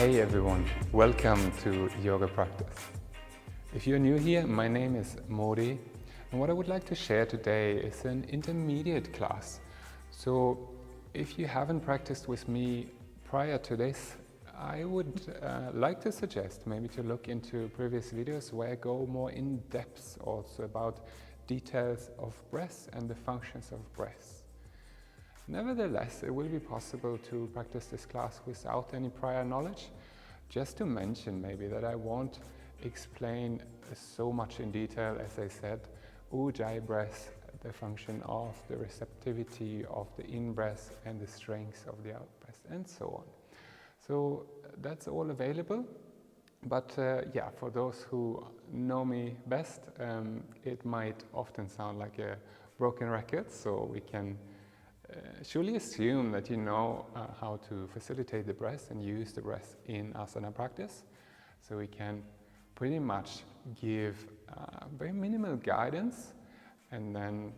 Hey everyone, welcome to Yoga Practice. If you're new here, my name is Mori, and what I would like to share today is an intermediate class. So if you haven't practiced with me prior to this, I would like to suggest maybe to look into previous videos where I go more in depth also about details of breath and the functions of breath. Nevertheless, it will be possible to practice this class without any prior knowledge. Just to mention maybe that I won't explain so much in detail, as I said, Ujjayi breath, the function of the receptivity of the in-breath and the strength of the out-breath and so on. So that's all available, but for those who know me best, it might often sound like a broken record, so we can surely assume that you know how to facilitate the breath and use the breath in asana practice. So we can pretty much give very minimal guidance and then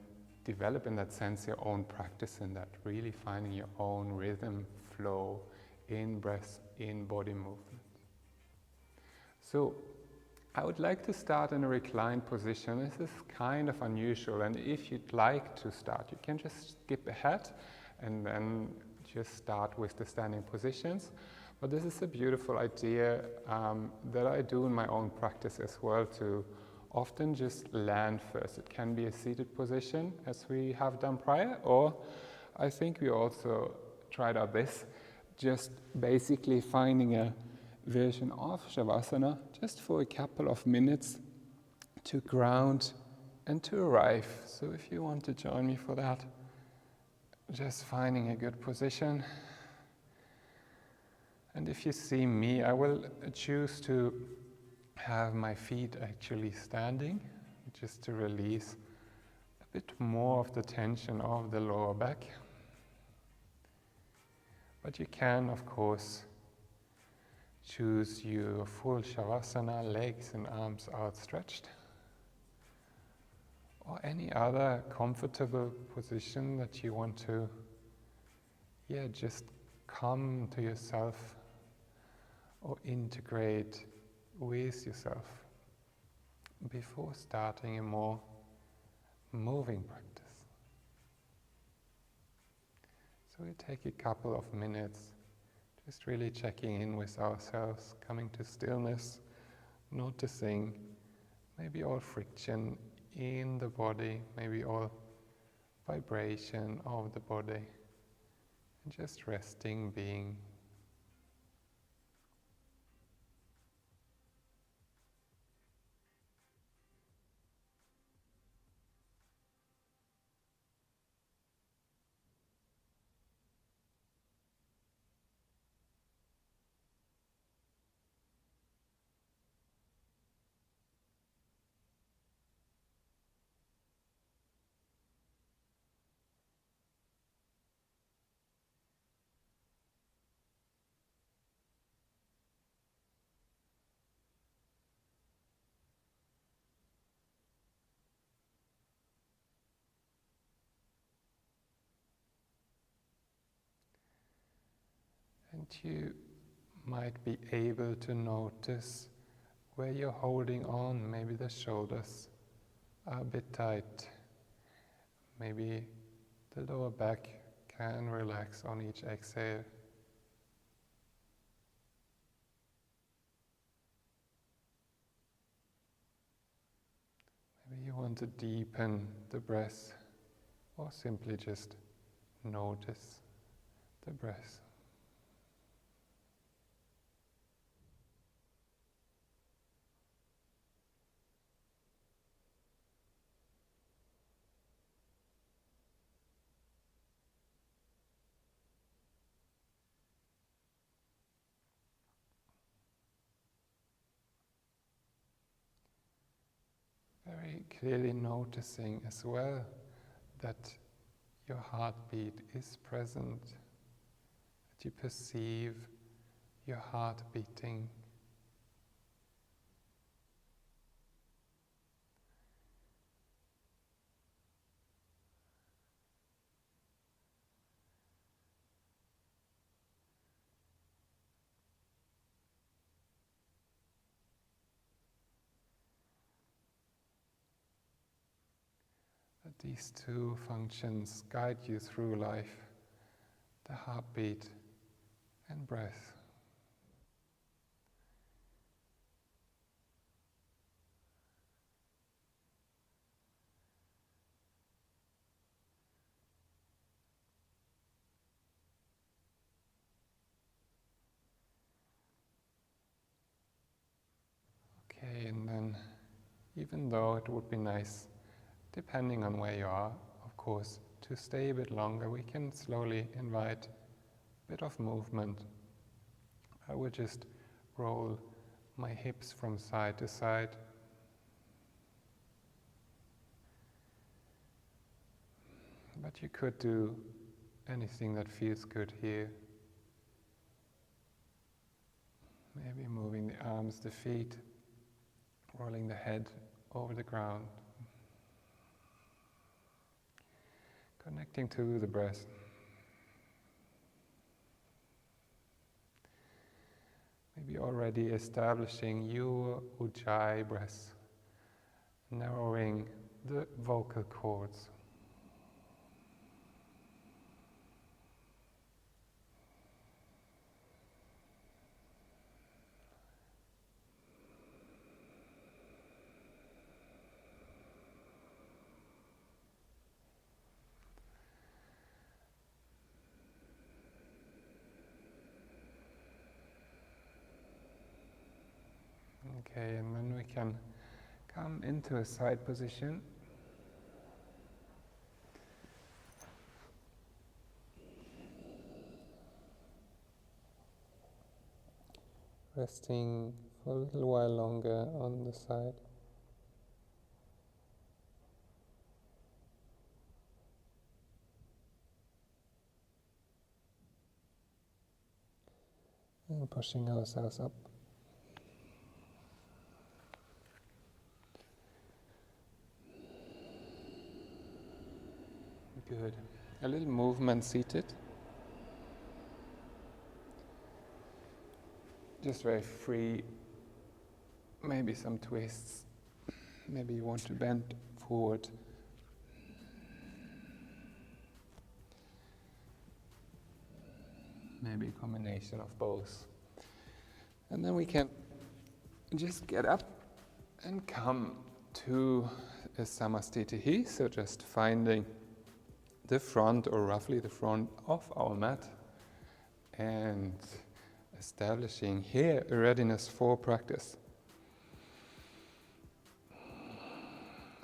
develop in that sense your own practice in that, really finding your own rhythm, flow, in breath, in body movement. So I would like to start in a reclined position. This is kind of unusual, and if you'd like to start, you can just skip ahead and then just start with the standing positions. But this is a beautiful idea that I do in my own practice as well, to often just land first. It can be a seated position, as we have done prior, or I think we also tried out this, just basically finding a version of Shavasana just for a couple of minutes to ground and to arrive. So if you want to join me for that, just finding a good position. And if you see me, I will choose to have my feet actually standing, just to release a bit more of the tension of the lower back. But you can, of course, choose your full Shavasana, legs and arms outstretched, or any other comfortable position that you want to, just come to yourself or integrate with yourself before starting a more moving practice. So we take a couple of minutes just really checking in with ourselves, coming to stillness, noticing maybe all friction in the body, maybe all vibration of the body, and just resting, being. And you might be able to notice where you're holding on. Maybe the shoulders are a bit tight. Maybe the lower back can relax on each exhale. Maybe you want to deepen the breath, or simply just notice the breath. Very clearly noticing as well that your heartbeat is present, that you perceive your heart beating. Let these two functions guide you through life, the heartbeat and breath. Okay, and then even though it would be nice, depending on where you are, of course, to stay a bit longer, we can slowly invite a bit of movement. I would just roll my hips from side to side. But you could do anything that feels good here. Maybe moving the arms, the feet, rolling the head over the ground. Connecting to the breath. Maybe already establishing your Ujjayi breath, narrowing the vocal cords. Okay, and then we can come into a side position. Resting for a little while longer on the side. And pushing ourselves up. Good. A little movement seated. Just very free. Maybe some twists. Maybe you want to bend forward. Maybe a combination of both. And then we can just get up and come to a Samastitihi, so just finding the front, or roughly the front of our mat, and establishing here a readiness for practice.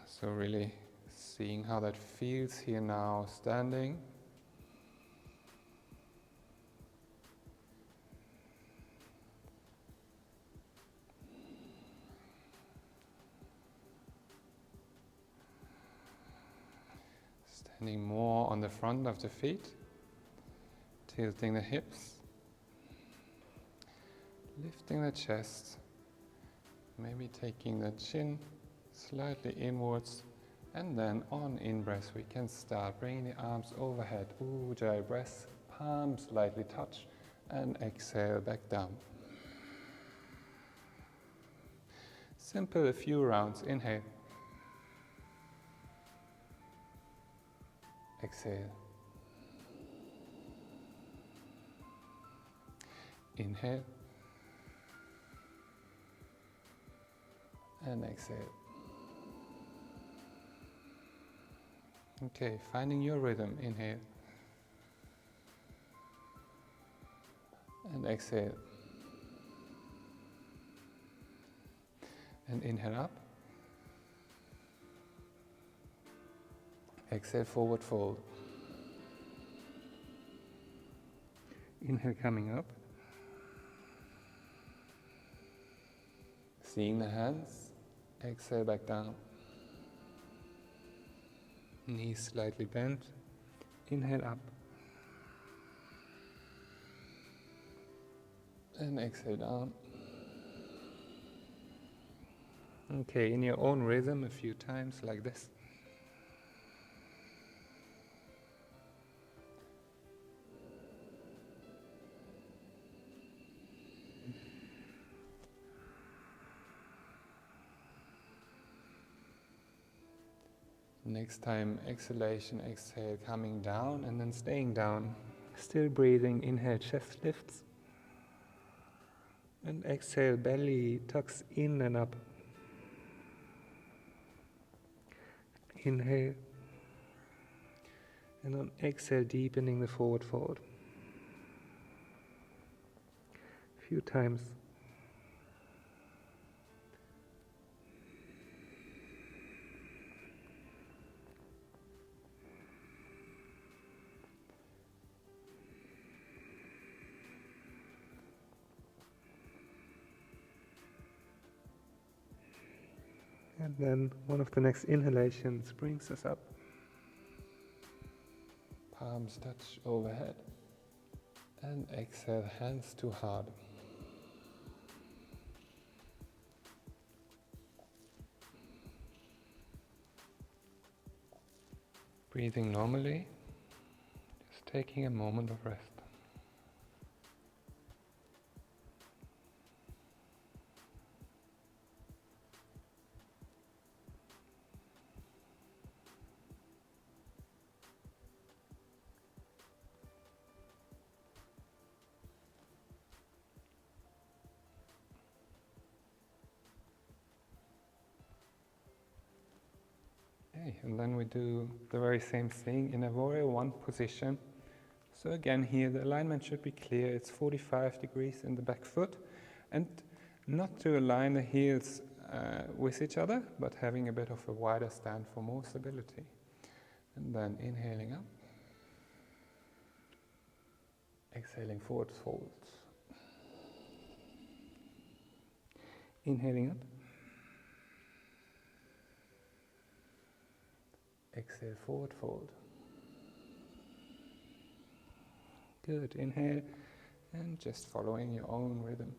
So really seeing how that feels here now, standing. Standing more on the front of the feet, tilting the hips, lifting the chest, maybe taking the chin slightly inwards, and then on in-breath we can start bringing the arms overhead, Ujjayi breath, palms lightly touch, and exhale back down. Simple, a few rounds, inhale. Exhale. Inhale. And exhale. Okay, finding your rhythm. Inhale. And exhale. And inhale up. Exhale, forward fold. Inhale, coming up. Seeing the hands. Exhale, back down. Knees slightly bent. Inhale up. And exhale down. Okay, in your own rhythm, a few times like this. Next time, exhalation, exhale, coming down and then staying down. Still breathing, inhale, chest lifts. And exhale, belly tucks in and up. Inhale. And on exhale, deepening the forward fold. A few times. And then one of the next inhalations brings us up. Palms touch overhead. And exhale, hands to heart. Breathing normally, just taking a moment of rest. And then we do the very same thing in a warrior one position. So again here the alignment should be clear. It's 45 degrees in the back foot, and not to align the heels with each other, but having a bit of a wider stand for more stability. And then inhaling up, exhaling forward folds. Inhaling up. Exhale, forward fold. Good, inhale, and just following your own rhythm.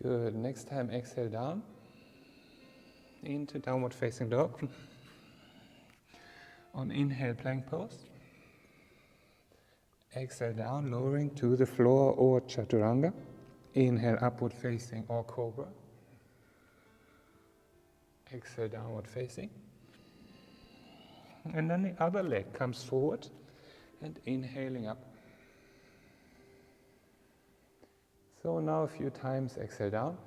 Good, next time exhale down into downward facing dog. On inhale, plank pose. Exhale down, lowering to the floor or chaturanga. Inhale, upward facing or cobra. Exhale, downward facing. And then the other leg comes forward and inhaling up. So now a few times exhale down,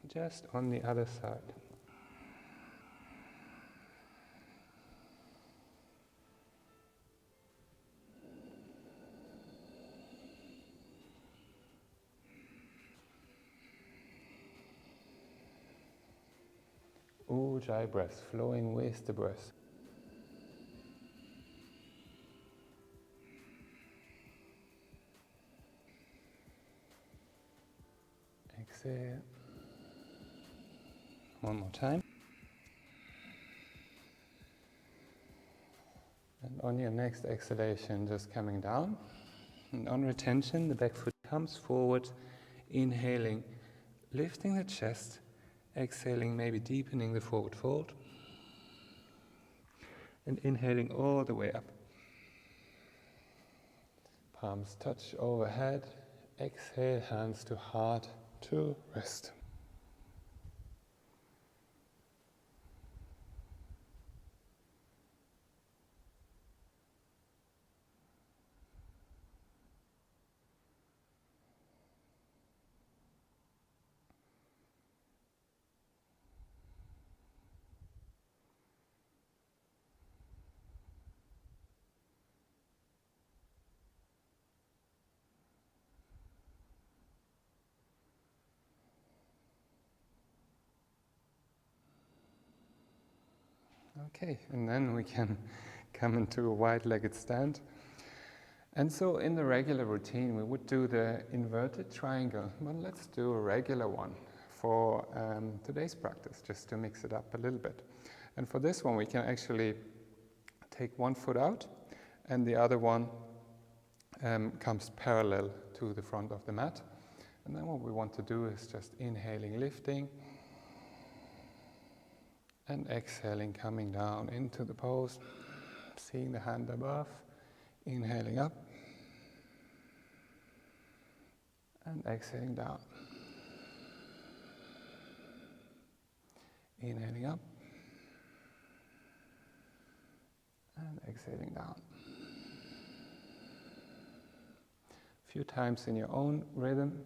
just on the other side. Ujjayi breath, flowing with the breath. Exhale. One more time. And on your next exhalation, just coming down. And on retention, the back foot comes forward, inhaling, lifting the chest, exhaling, maybe deepening the forward fold, and inhaling all the way up. Palms touch overhead, exhale, hands to heart to rest. Okay, and then we can come into a wide-legged stand. And so in the regular routine we would do the inverted triangle, but let's do a regular one for today's practice, just to mix it up a little bit. And for this one, we can actually take one foot out, and the other one comes parallel to the front of the mat. And then what we want to do is just inhaling, lifting, and exhaling, coming down into the pose, seeing the hand above, inhaling up, and exhaling down. Inhaling up, and exhaling down. A few times in your own rhythm.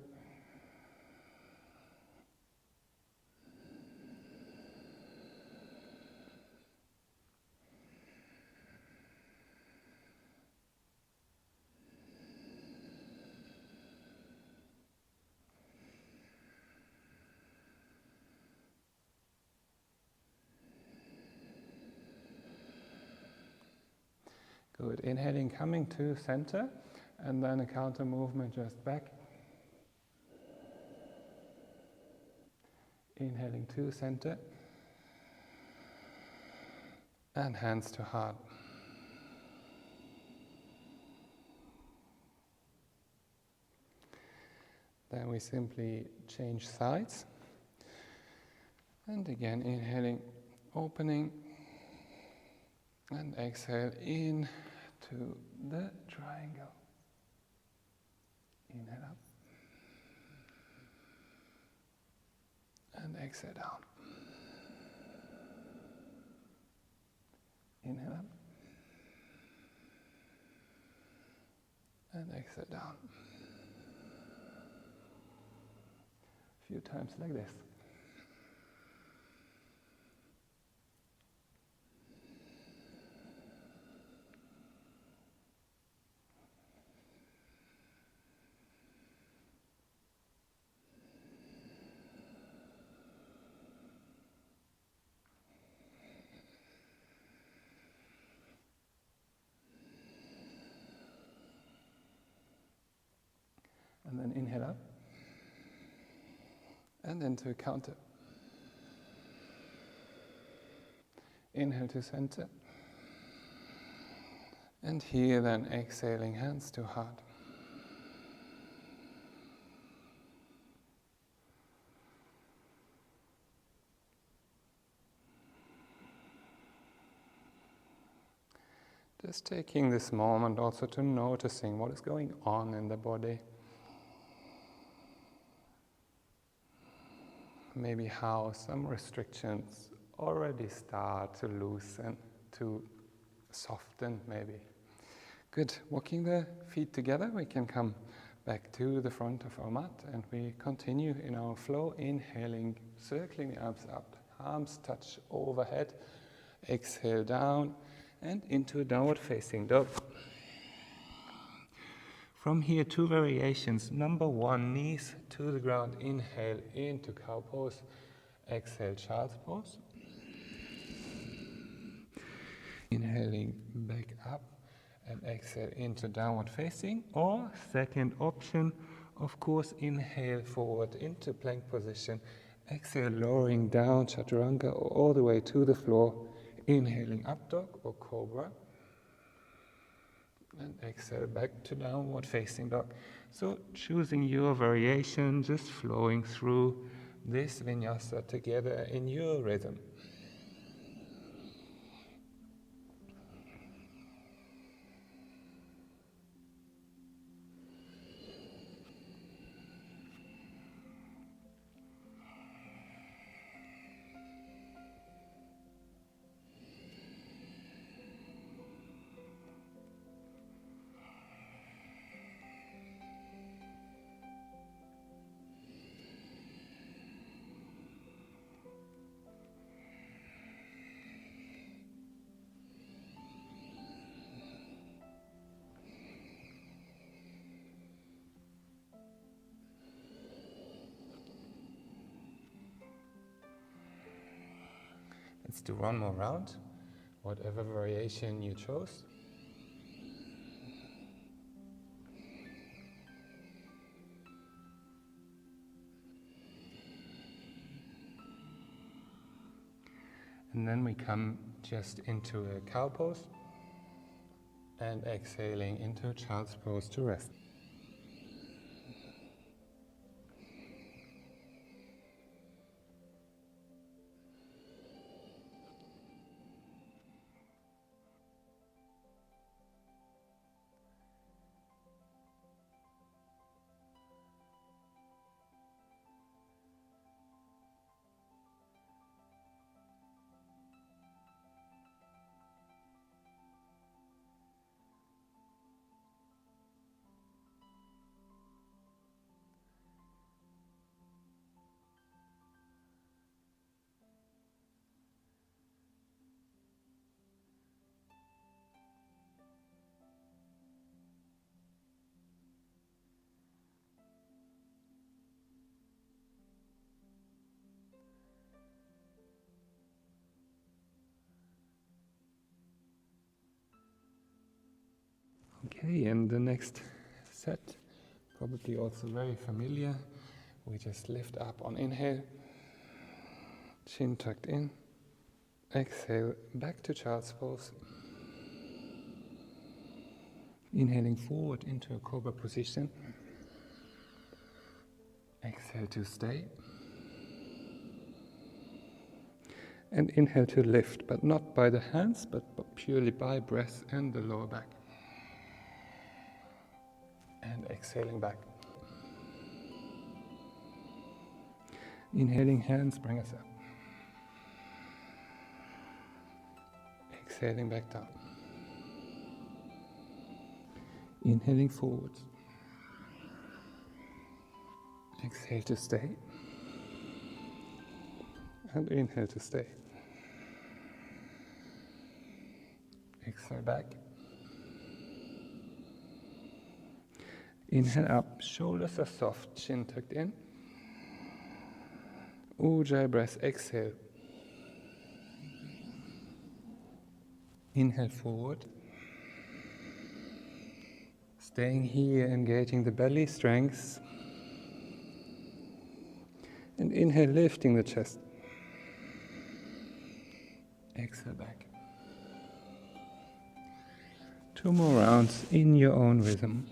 Good. Inhaling, coming to center, and then a counter movement just back. Inhaling to center, and hands to heart. Then we simply change sides. And again, inhaling, opening, and exhale in to the triangle. Inhale up. And exhale down. Inhale up. And exhale down. A few times like this. And then inhale up, and then to a counter. Inhale to center, and here then exhaling, hands to heart. Just taking this moment also to noticing what is going on in the body. Maybe how some restrictions already start to loosen, to soften maybe. Good. Walking the feet together, we can come back to the front of our mat and we continue in our flow, inhaling, circling the arms up, arms touch overhead, exhale down and into downward facing dog. From here, two variations. Number one, knees to the ground. Inhale into cow pose. Exhale, child's pose. Inhaling back up and exhale into downward facing. Or second option, of course, inhale forward into plank position. Exhale, lowering down, chaturanga, or all the way to the floor. Inhaling up dog or cobra. And exhale back to downward facing dog. So choosing your variation, just flowing through this vinyasa together in your rhythm. Let's do one more round, whatever variation you chose. And then we come just into a cow pose and exhaling into child's pose to rest. Okay, and the next set, probably also very familiar. We just lift up on inhale, chin tucked in, exhale back to child's pose. Inhaling forward into a cobra position. Exhale to stay. And inhale to lift, but not by the hands, but purely by breath and the lower back. And exhaling back. Inhaling, hands bring us up. Exhaling back down. Inhaling forwards. Exhale to stay. And inhale to stay. Exhale back. Inhale up, shoulders are soft, chin tucked in. Ujjayi breath, exhale. Inhale forward. Staying here, engaging the belly strength. And inhale, lifting the chest. Exhale back. 2 more rounds in your own rhythm.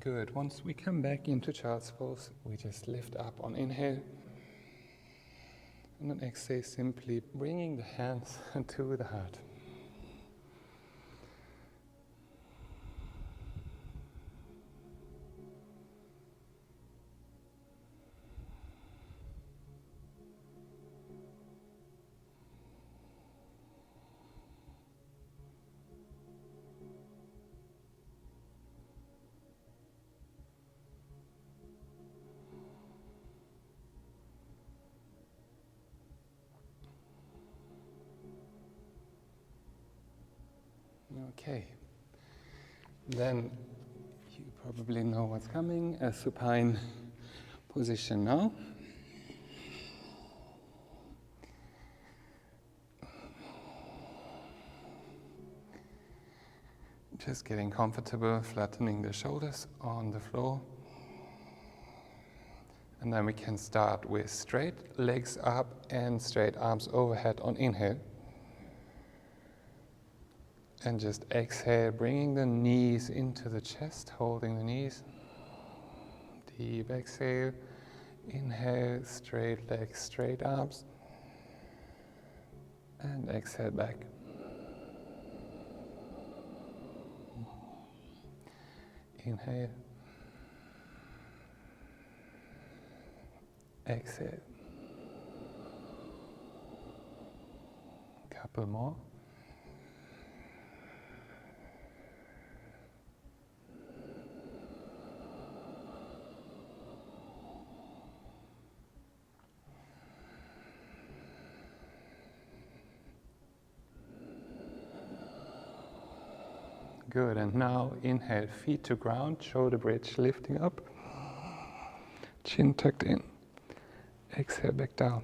Good. Once we come back into child's pose, we just lift up on inhale. And on exhale, simply bringing the hands to the heart. Okay, then you probably know what's coming, a supine position now. Just getting comfortable, flattening the shoulders on the floor. And then we can start with straight legs up and straight arms overhead on inhale. And just exhale, bringing the knees into the chest, holding the knees. Deep exhale. Inhale, straight legs, straight arms. And exhale back. Inhale. Exhale. Couple more. Good, and now inhale, feet to ground, shoulder bridge lifting up, chin tucked in. Exhale back down.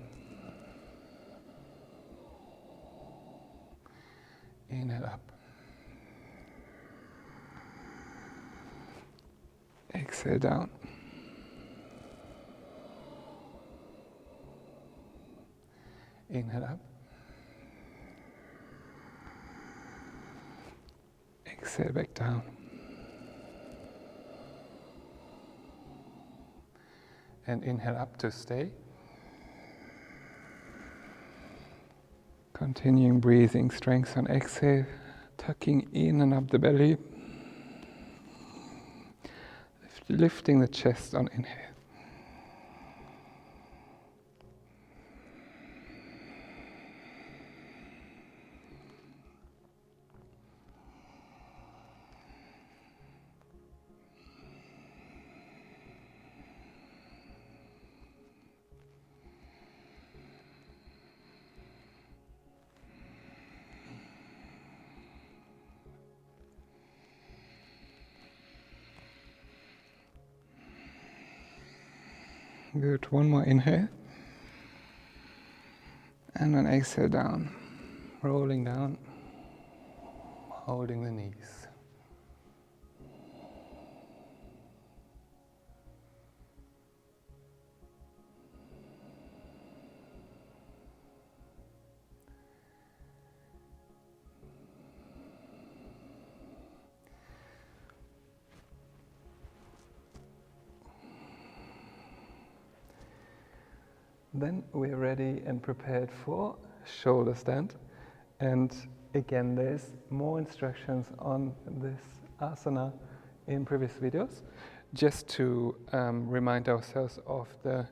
Inhale up. Exhale down. Inhale up. Exhale back down. And inhale up to stay. Continuing breathing strength on exhale, tucking in and up the belly. Lifting the chest on inhale. Good, one more inhale. And an exhale down, rolling down, holding the knees. Then we're ready and prepared for shoulder stand. And again, there's more instructions on this asana in previous videos. Just to remind ourselves of the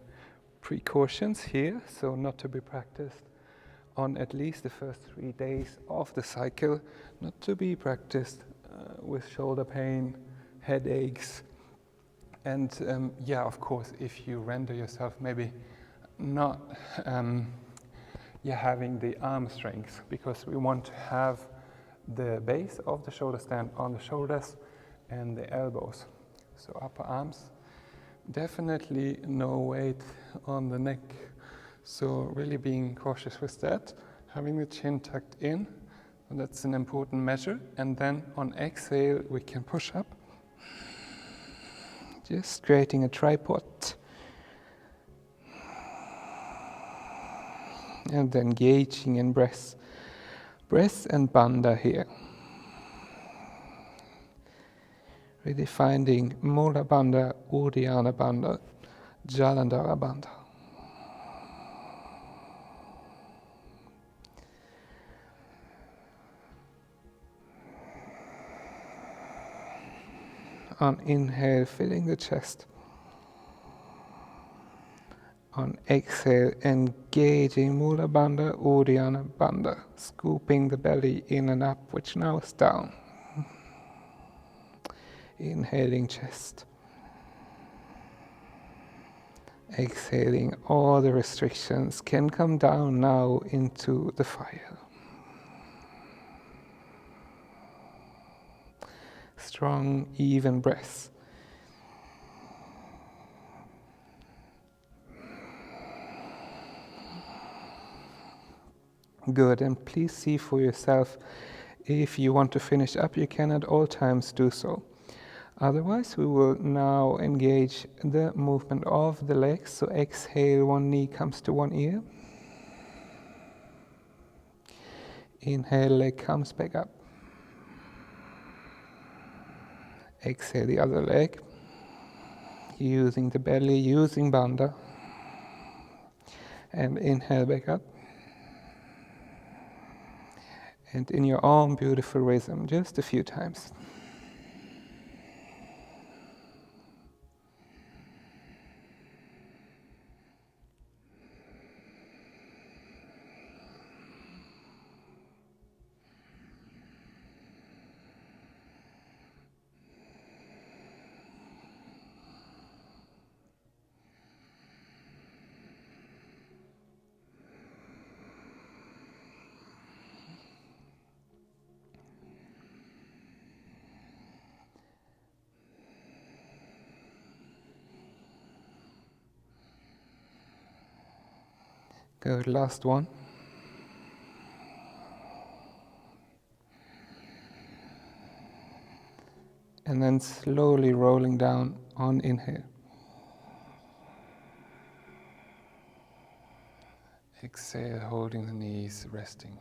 precautions here, so not to be practiced on at least the first 3 days of the cycle, not to be practiced with shoulder pain, headaches, and yeah, of course, if you render yourself maybe not having the arm strength, because we want to have the base of the shoulder stand on the shoulders and the elbows. So upper arms, definitely no weight on the neck. So really being cautious with that, having the chin tucked in, and that's an important measure. And then on exhale, we can push up, just creating a tripod. And then engaging in breath and bandha here. Really finding Mula Bandha, Uddiyana Bandha, Jalandhara Bandha. On inhale, filling the chest. On exhale, engaging Mula Bandha, Uddiyana Bandha, scooping the belly in and up, which now is down. Inhaling chest. Exhaling, all the restrictions can come down now into the fire. Strong, even breath. Good, and please see for yourself, if you want to finish up, you can at all times do so. Otherwise, we will now engage the movement of the legs. So exhale, one knee comes to one ear. Inhale, leg comes back up. Exhale, the other leg. Using the belly, using bandha. And inhale, back up. And in your own beautiful rhythm, just a few times. Good, last one. And then slowly rolling down on inhale. Exhale, holding the knees, resting.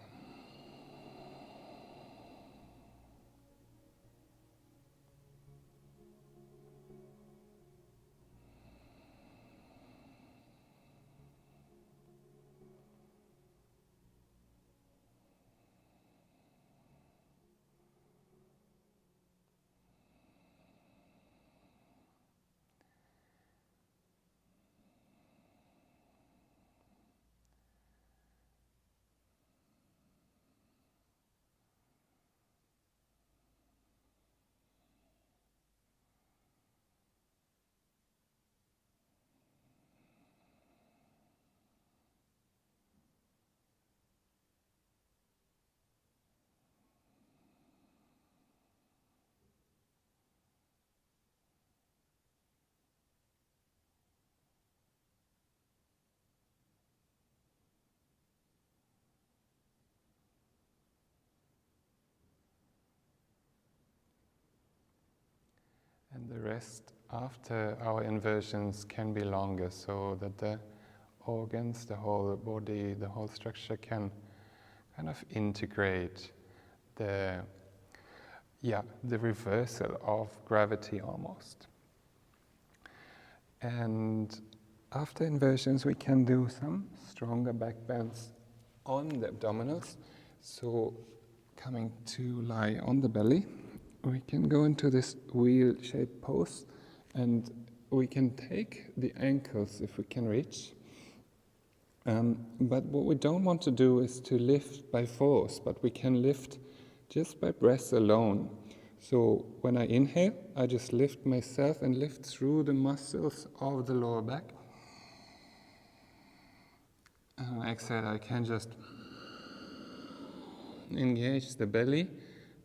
And the rest after our inversions can be longer, so that the organs, the whole body, the whole structure can kind of integrate the reversal of gravity almost. And after inversions we can do some stronger back bends on the abdominals. So coming to lie on the belly, we can go into this wheel-shaped pose, and we can take the ankles if we can reach. But what we don't want to do is to lift by force, but we can lift just by breath alone. So when I inhale, I just lift myself and lift through the muscles of the lower back. And exhale, I can just engage the belly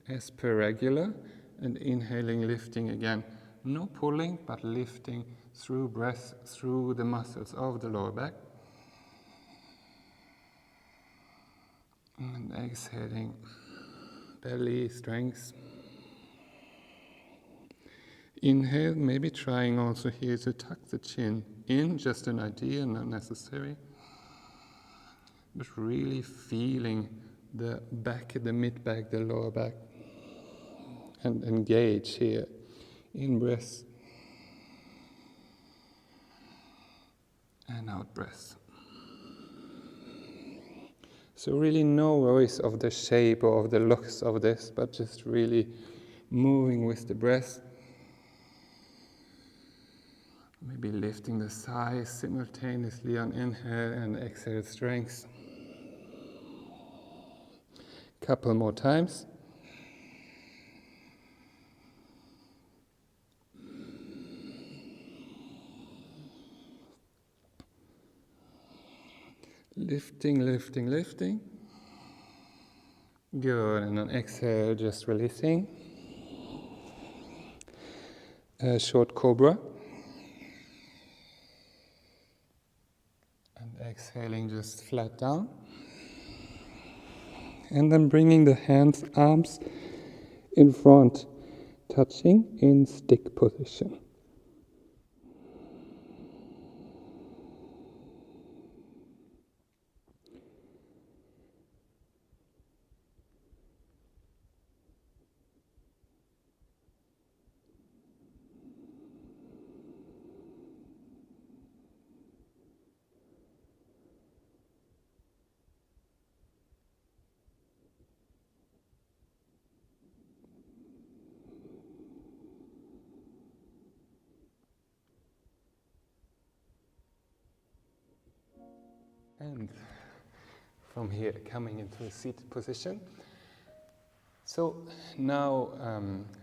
as per regular, and inhaling, lifting again. No pulling, but lifting through breath, through the muscles of the lower back. And exhaling, belly strength. Inhale, maybe trying also here to tuck the chin in, just an idea, not necessary. But really feeling the back, the mid-back, the lower back. And engage here in breath and out breath. So really no worries of the shape or of the looks of this, but just really moving with the breath. Maybe lifting the thighs simultaneously on inhale and exhale, strength. Couple more times. Lifting, lifting, lifting. Good, and on exhale, just releasing. A short cobra. And exhaling, just flat down. And then bringing the hands, arms in front, touching in stick position. And from here, coming into a seated position. So now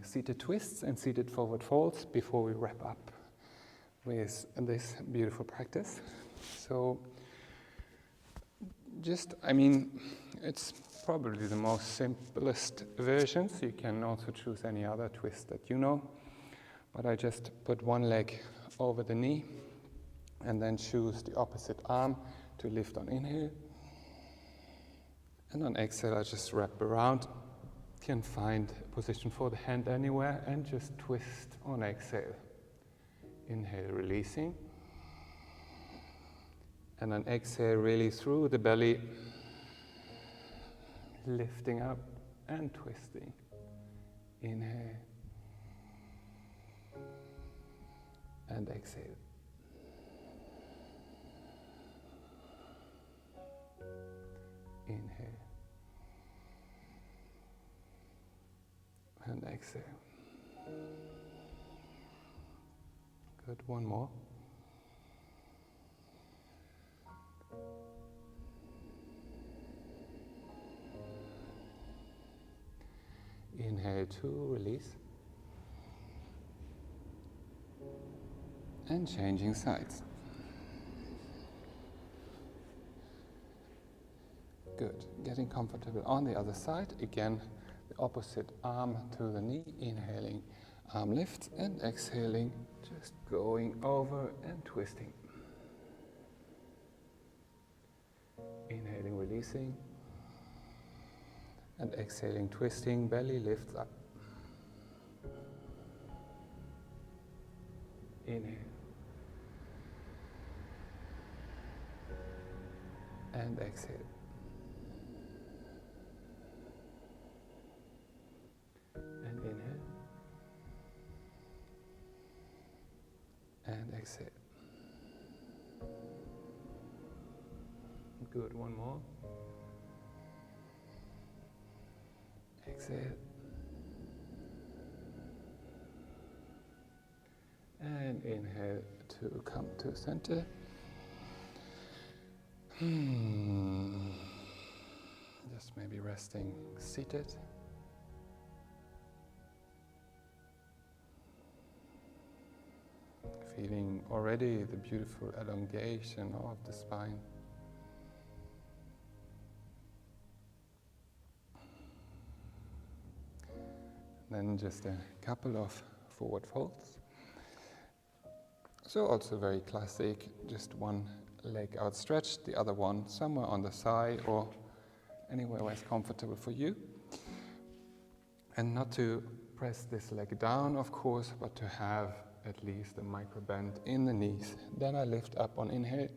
seated twists and seated forward folds before we wrap up with this beautiful practice. So it's probably the most simplest version, so you can also choose any other twist that you know. But I just put one leg over the knee and then choose the opposite arm to lift on inhale. And on exhale, I just wrap around. You can find a position for the hand anywhere and just twist on exhale. Inhale, releasing. And on exhale, really through the belly, lifting up and twisting. Inhale. And exhale. Inhale. And exhale. Good, one more. Inhale, 2, release. And changing sides. Good, getting comfortable on the other side. Again, the opposite arm to the knee. Inhaling, arm lifts, and exhaling, just going over and twisting. Inhaling, releasing. And exhaling, twisting, belly lifts up. Inhale. And exhale. And inhale. And exhale. Good, one more. Exhale. And inhale to come to center. Just maybe resting seated. Feeling already the beautiful elongation of the spine. Then just a couple of forward folds. So also very classic, just one leg outstretched, the other one somewhere on the side or anywhere where it's comfortable for you. And not to press this leg down, of course, but to have at least a micro bend in the knees. Then I lift up on inhale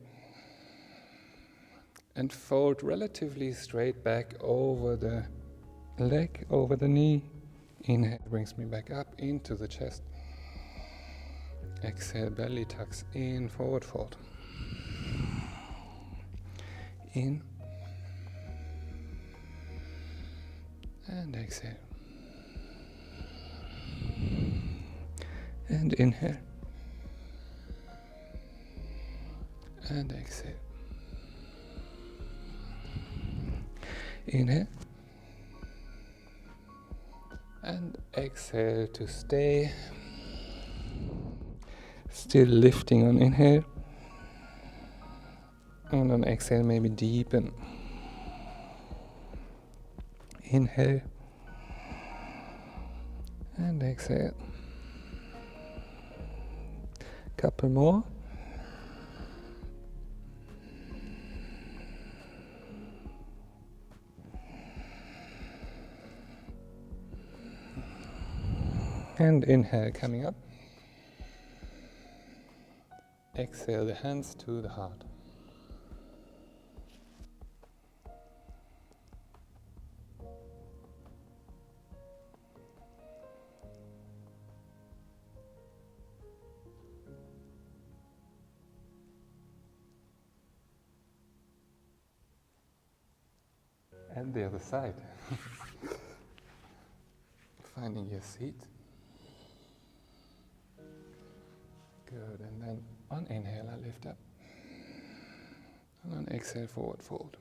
and fold relatively straight back over the leg, over the knee. Inhale brings me back up into the chest. Exhale, belly tucks in, forward fold. In. And exhale. And inhale. And exhale. Inhale. And exhale to stay. Still lifting on inhale. And on exhale, maybe deepen. Inhale. And exhale. Couple more. And inhale, coming up. Exhale, the hands to the heart. And the other side. Finding your seat. Good, and then on inhale I lift up. And on exhale, forward fold.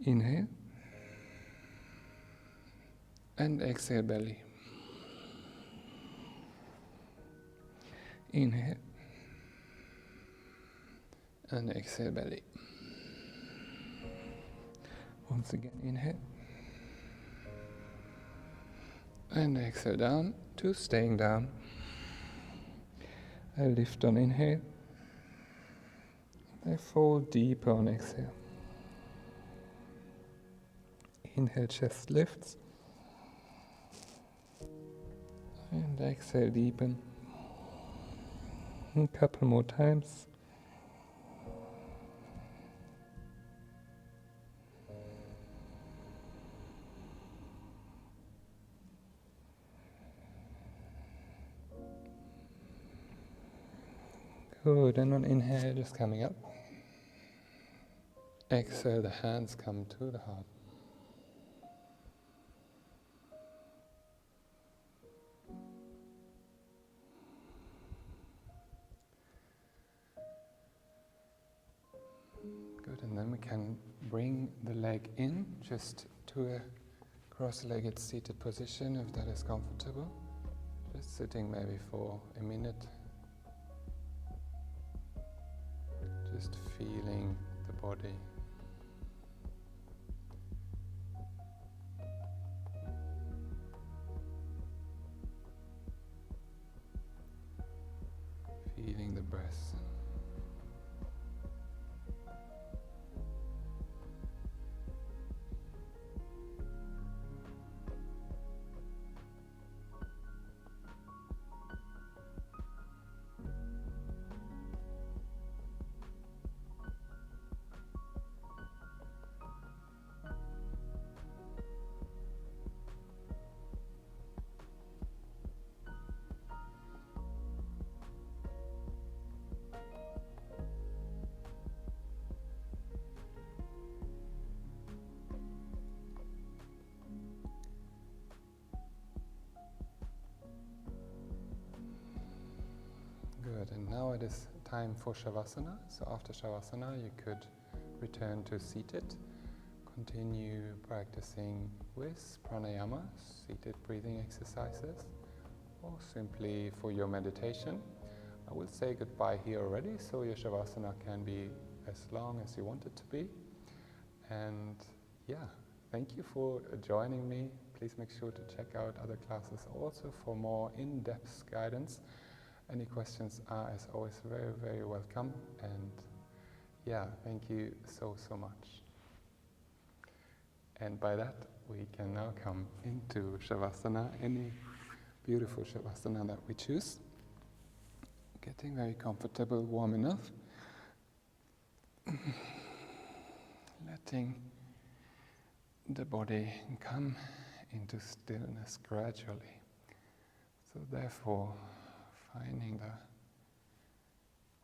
Inhale. And exhale, belly. Inhale. And exhale, belly. Once again, inhale. And exhale down to staying down. I lift on inhale. They fold deeper on exhale. Inhale, chest lifts. And exhale, deepen. A couple more times. Good, and on inhale, just coming up. Exhale, the hands come to the heart. Good, and then we can bring the leg in, just to a cross-legged seated position, if that is comfortable. Just sitting maybe for a minute. Just feeling the body. Feeling the breath. Good, and now it is time for Shavasana. So after Shavasana you could return to seated. Continue practicing with pranayama, seated breathing exercises, or simply for your meditation. I will say goodbye here already, so your Shavasana can be as long as you want it to be. And yeah, thank you for joining me. Please make sure to check out other classes also for more in-depth guidance. Any questions are, as always, very, very welcome. And yeah, thank you so, so much. And by that, we can now come into Shavasana, any beautiful Shavasana that we choose. Getting very comfortable, warm enough. Letting the body come into stillness gradually. So therefore, finding the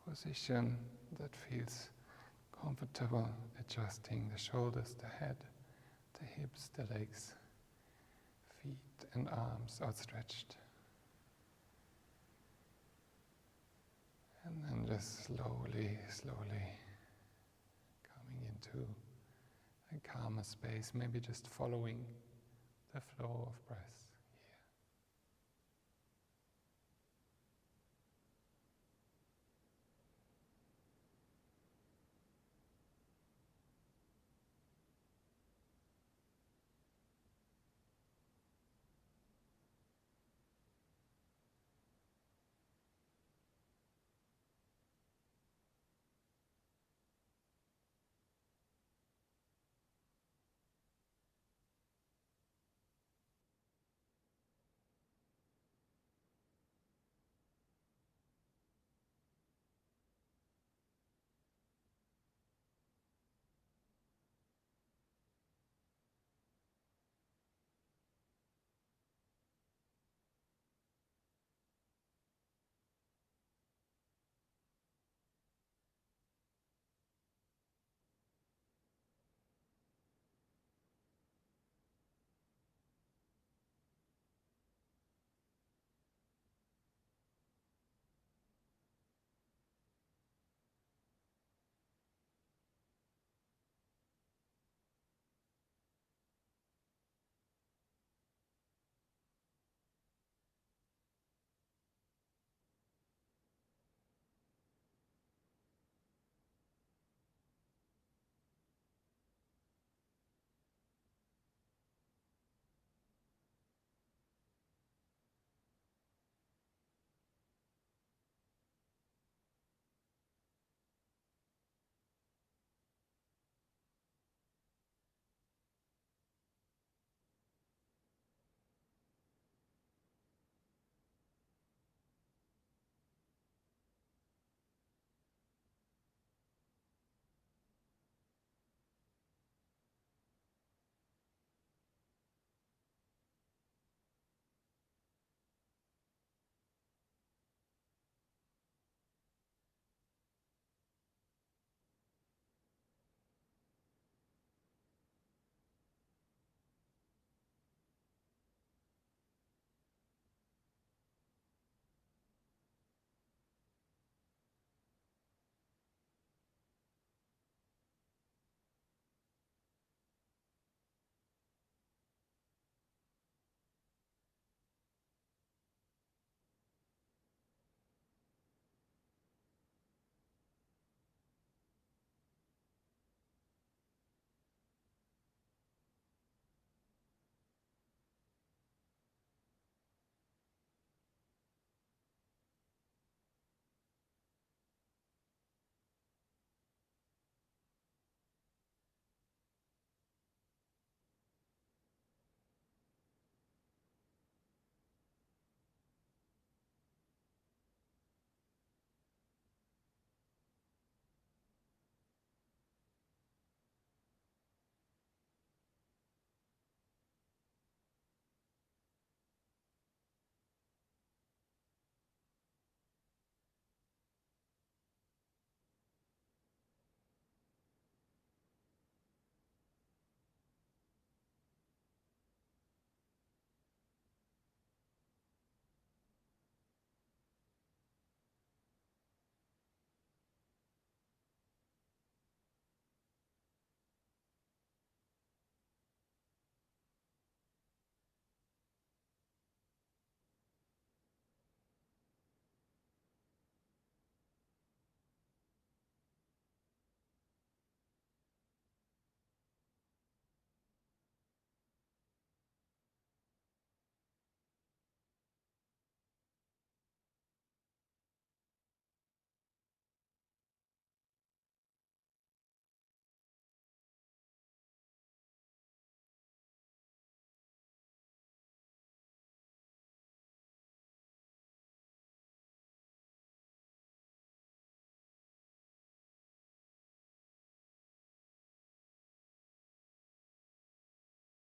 position that feels comfortable, adjusting the shoulders, the head, the hips, the legs, feet and arms outstretched. And then just slowly, slowly coming into a calmer space, maybe just following the flow of breath.